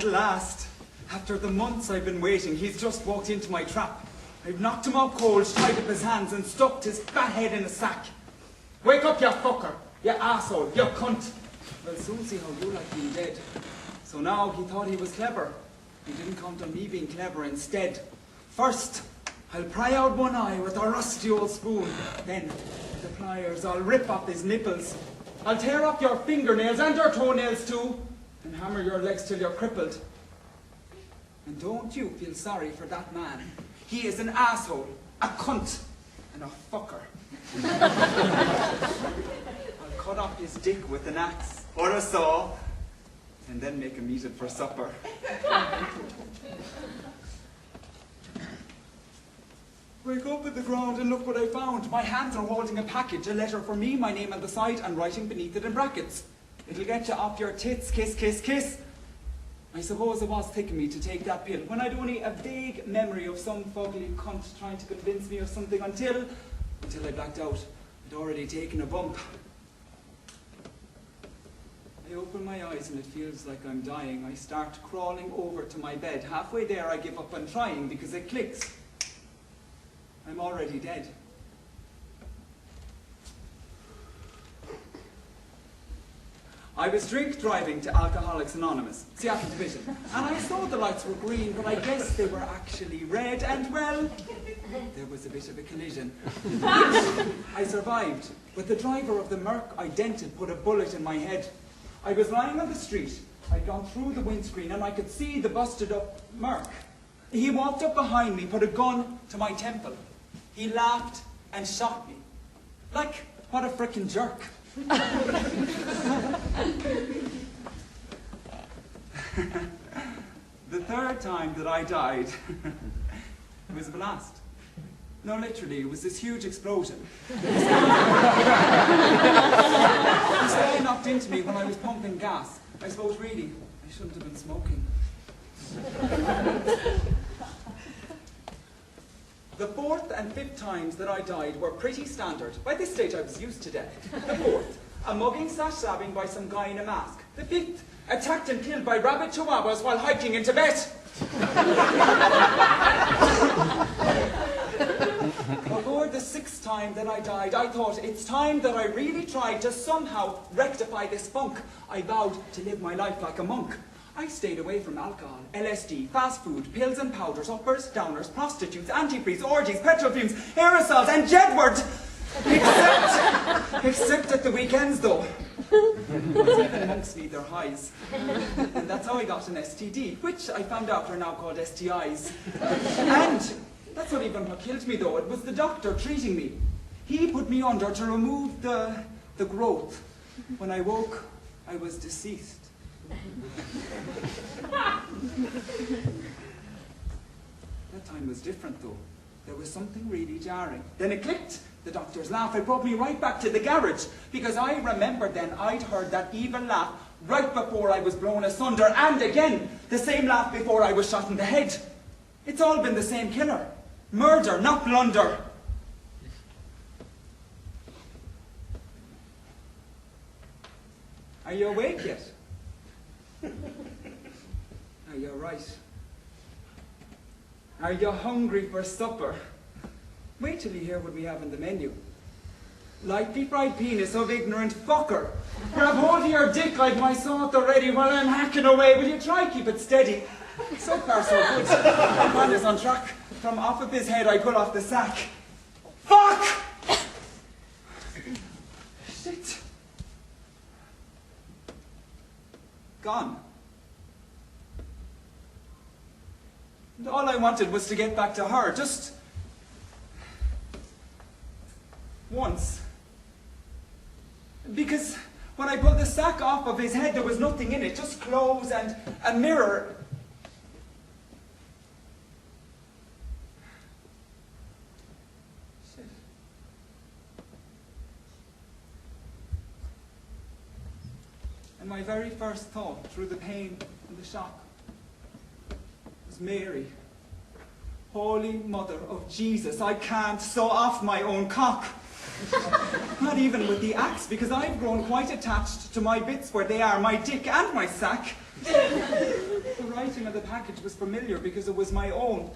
At last, after the months I've been waiting, he's just walked into my trap. I've knocked him out cold, tied up his hands, and stuffed his fat head in a sack. Wake up, you fucker, you asshole, you cunt. Well, soon see how you like being dead. So now he thought he was clever. He didn't count on me being clever instead. First, I'll pry out one eye with a rusty old spoon. Then, with the pliers, I'll rip off his nipples. I'll tear off your fingernails and your toenails too, and hammer your legs till you're crippled. And don't you feel sorry for that man. He is an asshole, a cunt, and a fucker. I'll cut off his dick with an axe or a saw, and then make him eat it for supper. Wake up at the ground and look what I found. My hands are holding a package, a letter for me, my name on the side, and writing beneath it in brackets. It'll get you off your tits, kiss, kiss, kiss. I suppose it was thick of me to take that pill, when I'd only a vague memory of some fugly cunt trying to convince me of something until I blacked out. I'd already taken a bump. I open my eyes and it feels like I'm dying. I start crawling over to my bed. Halfway there I give up on trying because it clicks. I'm already dead. I was drink driving to Alcoholics Anonymous, Seattle Division, and I saw the lights were green, but I guess they were actually red, and well, there was a bit of a collision. I survived, but the driver of the Merc I dented put a bullet in my head. I was lying on the street. I'd gone through the windscreen and I could see the busted up Merc. He walked up behind me, put a gun to my temple. He laughed and shot me. Like, what a frickin' jerk. The third time that I died, it was a blast. No, literally, it was this huge explosion. The sky knocked into me when I was pumping gas. I suppose really, I shouldn't have been smoking. The fourth and fifth times that I died were pretty standard. By this stage I was used to death. The fourth, a mugging slash stabbing by some guy in a mask. The fifth, attacked and killed by rabid chihuahuas while hiking in Tibet. Before the sixth time that I died, I thought it's time that I really tried to somehow rectify this funk. I vowed to live my life like a monk. I stayed away from alcohol, LSD, fast food, pills and powders, uppers, downers, prostitutes, antifreeze, orgies, petrol fumes, aerosols, and Jedward! Except at the weekends, though. Even monks need their highs. And that's how I got an STD, which I found out are now called STIs. And that's not even what killed me, though. It was the doctor treating me. He put me under to remove the growth. When I woke, I was deceased. That time was different, though. There was something really jarring. Then it clicked. The doctor's laugh. It brought me right back to the garage, because I remembered then I'd heard that evil laugh right before I was blown asunder, and again, the same laugh before I was shot in the head. It's all been the same killer. Murder, not blunder. Are you awake yet? Are you right? Are you hungry for supper? Wait till you hear what we have in the menu. Lightly fried penis of ignorant fucker. Grab hold of your dick, I've my salt already while I'm hacking away. Will you try keep it steady? So far so good. The man is on track. From off of his head I pull off the sack. Fuck! Shit. Gone. And all I wanted was to get back to her, just once. Because when I pulled the sack off of his head, there was nothing in it, just clothes and a mirror. Shit. And my very first thought, through the pain and the shock, was Mary. Holy Mother of Jesus, I can't saw off my own cock. Not even with the axe, because I've grown quite attached to my bits where they are, my dick and my sack. It writing on the package was familiar because it was my own.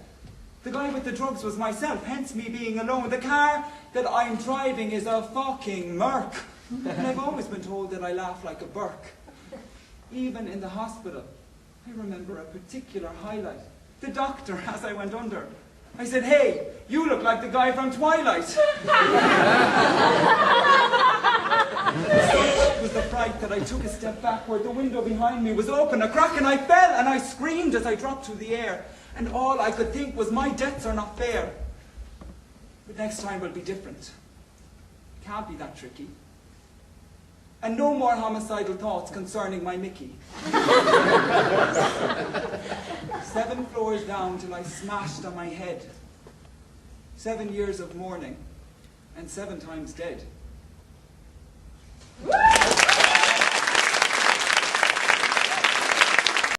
The guy with the drugs was myself, hence me being alone. The car that I'm driving is a fucking Merc. And I've always been told that I laugh like a Burke. Even in the hospital, I remember a particular highlight. The doctor, as I went under, I said, "Hey, you look like the guy from Twilight." Such was the fright that I took a step backward. The window behind me was open, a crack, and I fell, and I screamed as I dropped through the air. And all I could think was, my debts are not fair. But next time will be different. Can't be that tricky. And no more homicidal thoughts concerning my Mickey. 7 floors down till I smashed on my head. 7 years of mourning, and 7 times dead.